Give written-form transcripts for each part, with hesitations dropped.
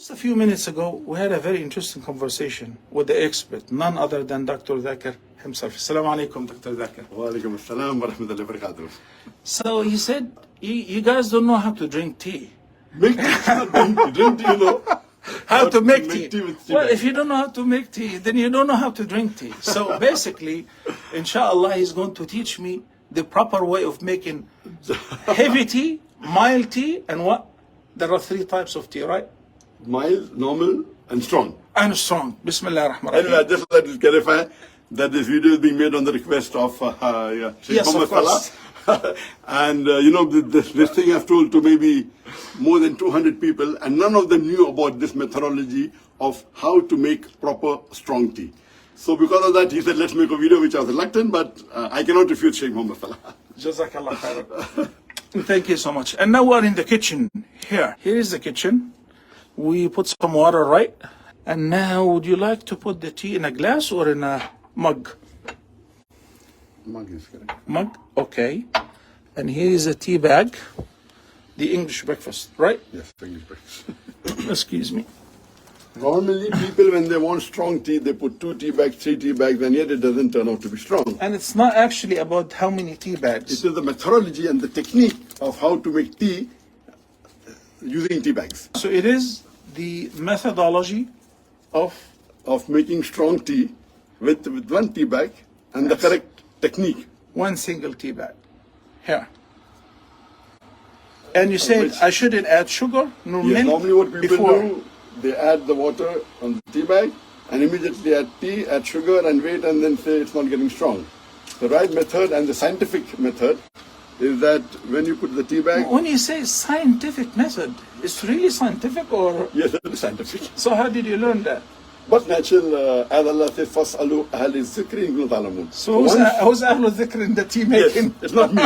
Just a few minutes ago, we had a very interesting conversation with the expert, none other than Dr. Zakir himself. Assalamu alaikum, Dr. Zakir. Wa alaikum assalam wa rahmatullahi wa barakatuh. So he said, you guys don't know how to drink tea. Make tea, drink tea, you know. How to make tea. With tea Well, bag. if you don't know how to make tea, then you don't know how to drink tea. So basically, inshallah, he's going to teach me the proper way of making heavy tea, mild tea, and what? There are 3 types of tea, right? Mild, normal, and strong. And strong. Bismillah ar-Rahman Anyway, I ar-Rahim. just like to clarify that this video is being made on the request of Sheikh Yes, of Muhammad course. Salah. And this thing I've told to maybe more than 200 people, and none of them knew about this methodology of how to make proper strong tea. So because of that, he said, let's make a video, which I was reluctant, but I cannot refute Sheikh Muhammad Salah. Jazakallah khairan. Thank you so much. And now we're in the kitchen. Here is the kitchen. We put some water, right? And now, would you like to put the tea in a glass or in a mug? Mug is correct. Mug, okay. And here is a tea bag. The English breakfast, right? Yes, English breakfast. Excuse me. Normally, people, when they want strong tea, they put 2 tea bags, 3 tea bags, and yet it doesn't turn out to be strong. And it's not actually about how many tea bags. It is the methodology and the technique of how to make tea using tea bags. So it is the methodology of Making strong tea with 1 tea bag and the correct technique. one single tea bag. Here. And you said Which- I shouldn't add sugar nor Yes, milk normally what people before. do, they add the water on the tea bag and immediately add tea, add sugar and wait and then say it's not getting strong. The right method and the scientific method is that when you put the tea bag, When you say scientific method, it's really scientific or? yes, it is scientific. So how did you learn that? But natural, as Allah says, فَاسْأَلُوا أَهْلِ الذِّكْرِ إِن كُنتُمْ تَعْلَمُونَ. So who's Ahlul Dhikr in the tea Yes, making? it's not me.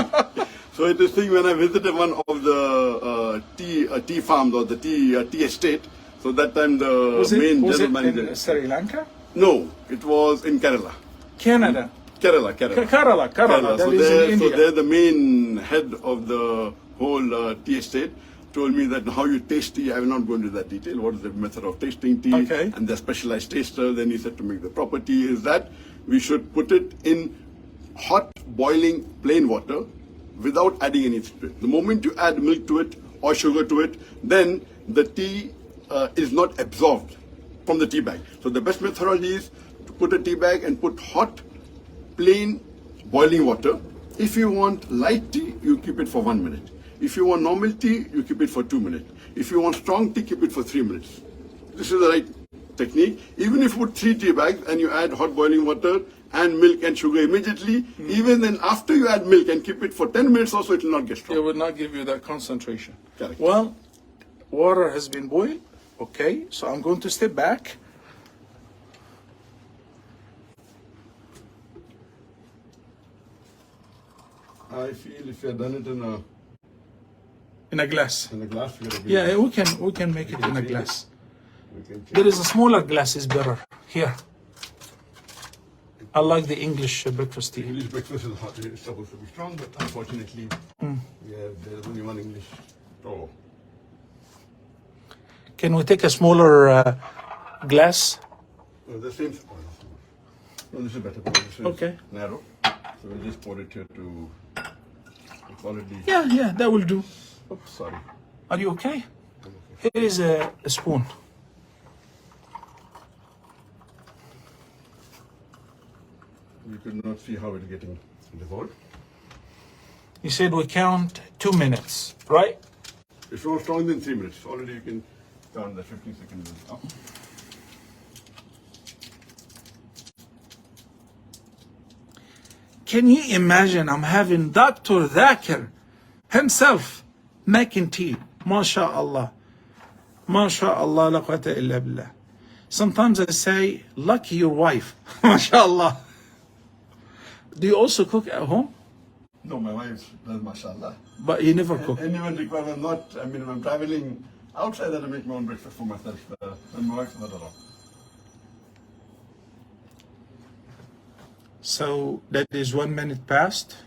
So it is thing when I visited one of the tea farms or the tea estate. So that time the Was main it general manager. in Sri Lanka? No, it was in Kerala. Canada. Kerala. Kerala. That So is in so India. there the main head of the whole tea estate told me that how you taste tea, I will not go into that detail. What is the method of tasting tea? Okay. And the specialized taster. Then he said to make the proper tea is that we should put it in hot boiling plain water without adding anything to it. The moment you add milk to it or sugar to it, then the tea is not absorbed from the tea bag. So the best methodology is to put a tea bag and put hot plain boiling water. If you want light tea, you keep it for 1 minute. If you want normal tea, you keep it for 2 minutes. If you want strong tea, keep it for 3 minutes. This is the right technique. Even if you put 3 tea bags and you add hot boiling water and milk and sugar immediately, even then after you add milk and keep it for 10 minutes also, it will not get strong. It would not give you that concentration. Correct. Well, water has been boiled. Okay, so I'm going to step back. I feel if you had done it In a glass. in a glass, we Yeah, we can make it in a glass. can There is a smaller glass is better. Here. I like the English breakfast tea. English breakfast is hot. It's supposed to be strong, but unfortunately, there's only one English store. Can we take a smaller glass? No, the same. No, this is better. This is Okay. narrow. So we'll just pour it here to quality. Yeah, that will do. Oops, sorry. Are you okay? I'm okay. Here is a spoon. You could not see how it's getting dissolved. You said we count 2 minutes, right? If you want strong, then 3 minutes. Already you can count the 15 seconds. Up. Can you imagine I'm having Dr. Zakir himself making tea? MashaAllah. MashaAllah, la quwwata illa billah. Sometimes I say, lucky your wife. MashaAllah. Do you also cook at home? No, my wife does, mashallah. But you never cook. Anyone requires, when I'm traveling outside, that I make my own breakfast for myself. And my wife's not around. So that is 1 minute past.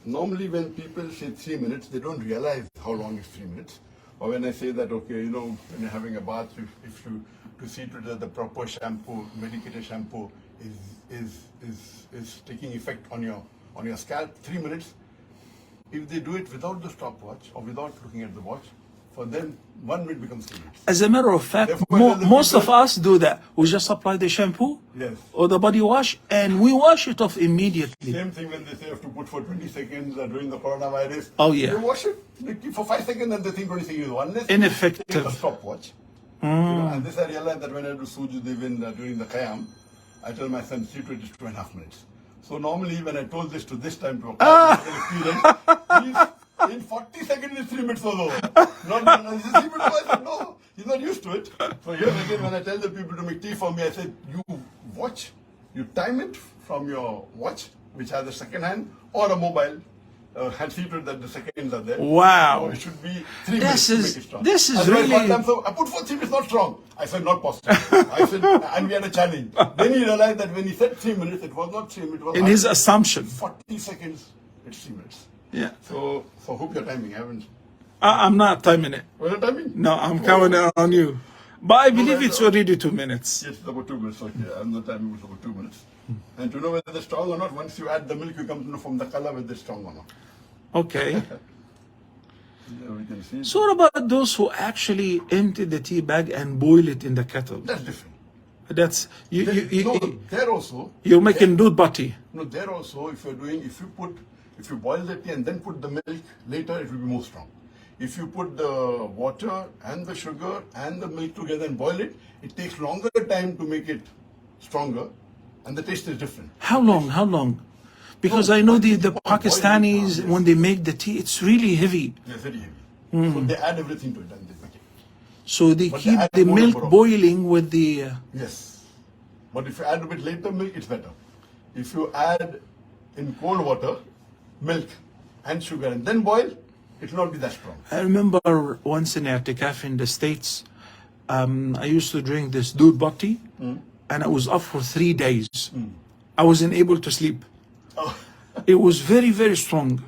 Normally when people say 3 minutes, they don't realize how long is 3 minutes. or when I say that, okay, you know, when you're having a bath, if you to see to that the proper shampoo, medicated shampoo is taking effect on your scalp, 3 minutes. If they do it without the stopwatch or without looking at the watch, for them 1 minute becomes 3 minutes. As a matter of fact, Therefore, most of us do that. We just apply the shampoo Yes. or the body wash and we wash it off immediately. Same thing when they say you have to put for 20 seconds during the coronavirus. Oh, yeah. You wash it, they keep for 5 seconds and they think 20 seconds is oneness. Ineffective. Take a stopwatch. You know, and this I realized that when I do Sujud even during the Qiyam, I tell my son, see to it is 2.5 minutes. So normally when I told this to this time to a experience, in 40 seconds is 3 minutes was over. Not this is 3 minutes. I said, no, he's not used to it. So here again, when I tell the people to make tea for me, I said, you watch, you time it from your watch, which has a second hand, or a mobile. And see to it that the seconds are there. Wow. So it should be 3 minutes to make it strong. This is Otherwise, really... one time, so I put for 3 minutes, not strong. I said, not possible. I said, and we had a challenge. Then he realized that when he said 3 minutes, it was not 3 minutes. It was In his assumption. 40 seconds, it's 3 minutes. Yeah. So hope you're timing. I haven't. I'm not timing it. Well, you're timing? No, I'm counting on you. But I believe it's already 2 minutes. Yes, it's about 2 minutes. Okay, I'm not timing, it's about 2 minutes. And to know whether they're strong or not, once you add the milk, you come to know from the color whether they're strong or not. Okay. Yeah, we can see. So what about those who actually empty the tea bag and boil it in the kettle? That's different. That's No, there also. you're making doodh bati. No, there also, if you boil the tea and then put the milk later, it will be more strong. If you put the water and the sugar and the milk together and boil it, it takes longer time to make it stronger, and the taste is different. How long? How long? Because I know the Pakistanis, when they make the tea, it's really heavy. They're very heavy. So they add everything to it and they make it. So they But keep they add the more milk number of- boiling with the... Yes. But if you add a bit later milk, it's better. If you add in cold water, milk and sugar and then boil, it will not be that strong. I remember once in I'tikaf in the States, I used to drink this doodh bati, and I was up for 3 days. I wasn't able to sleep. Oh. It was very, very strong.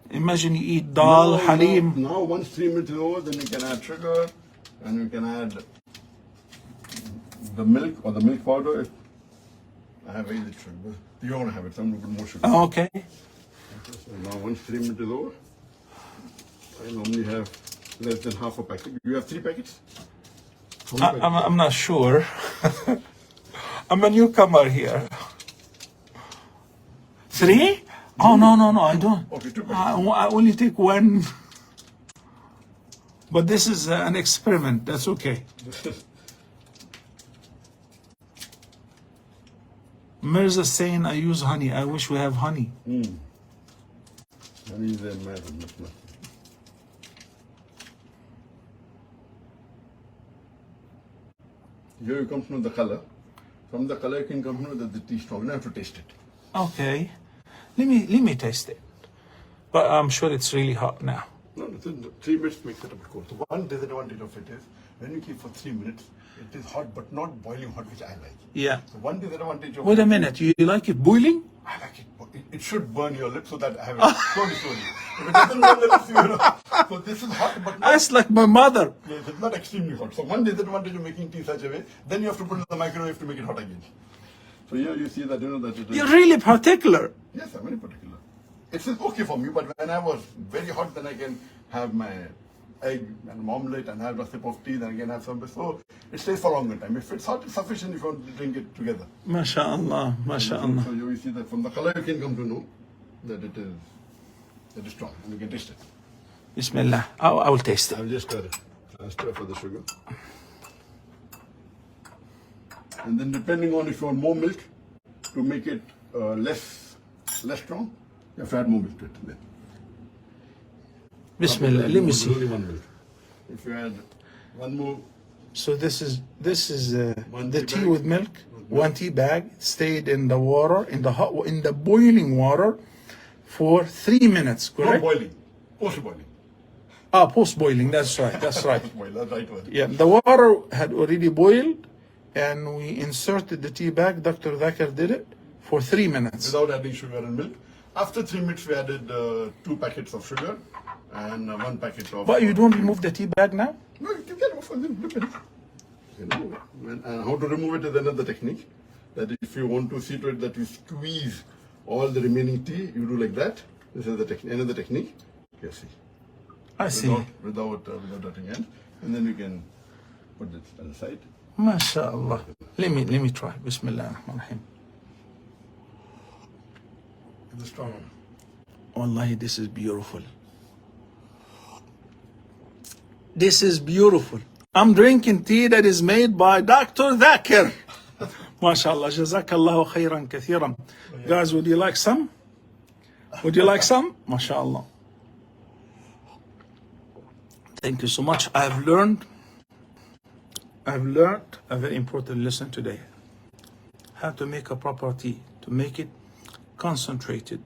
Imagine you eat dal, halim. Now, once 3 minutes is over, then you can add sugar and you can add the milk or the milk powder. I have added sugar. You don't want to have it, so I'm going to put more sugar. Oh, okay. So now, once 3 minutes is over, I normally have less than half a packet. You have 3 packets? How many packets? I'm not sure. I'm a newcomer here. 3? Oh, no, I don't. Okay, 2 packets. I only take 1. But this is an experiment. That's okay. Mirza saying I use honey. I wish we have honey. Honey is a matter. Here you come to know the color. From the color you can come to know that the tea is strong. You don't have to taste it. Okay. Let me taste it. But I'm sure it's really hot now. No, 3 minutes makes it a bit cold. So one disadvantage of it is when you keep for 3 minutes, it is hot but not boiling hot, which I like. Yeah. So one disadvantage of Wait a minute. You like it boiling? I like it. It should burn your lips so that I have it slowly. If it doesn't burn the lips, you know. So this is hot but not, That's like my mother. yes, it's not extremely hot. So one disadvantage of making tea such a way, then you have to put it in the microwave to make it hot again. So here you see that, you know, that it is. You're really particular. Yes, I'm very particular. It's okay for me, but when I was very hot, then I can have my egg and omelette and have a sip of tea, then again have some. So it stays for a longer time. If it's hot, it's sufficient if you want to drink it together. MashaAllah, MashaAllah. So you see that from the color you can come to know that it is strong and you can taste it. Bismillah. I will taste it. I'll just stir for the sugar. And then depending on if you want more milk to make it less strong, you have to add more milk to it. Then. Bismillah. Let me see. Only 1 milk. If you add 1 more. So this is One the tea tea bag. with milk. 1 tea bag stayed in the water, in the boiling water for 3 minutes. Not Correct? boiling, post boiling. Post boiling. That's right. That's right. Post boil, that's right word. Yeah, the water had already boiled, and we inserted the tea bag. Dr. Zakir did it for 3 minutes. Without adding sugar and milk. After 3 minutes, we added 2 packets of sugar and 1 packet of... But you don't remove the tea bag now? No, you can, of course, look at it. You know, and how to remove it is another technique. That if you want to see to it that you squeeze all the remaining tea, you do like that. This is the another technique. You see. I see. Without touching hand. And then you can put this on the side. MashaAllah. Let me try. Bismillah ar-Rahman ar-Rahim. It's a strong one. Wallahi, this is beautiful. This is beautiful. I'm drinking tea that is made by Dr. Zakir. MashaAllah. Jazakallahu khairan kathiran. Guys, would you like some? Would you like some? MashaAllah. Thank you so much. I've learned a very important lesson today. How to make a proper tea, to make it concentrated.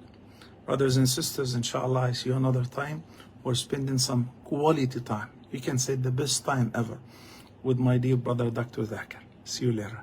Brothers and sisters, inshallah, I see you another time. We're spending some quality time. You can say the best time ever with my dear brother, Dr. Zakir. See you later.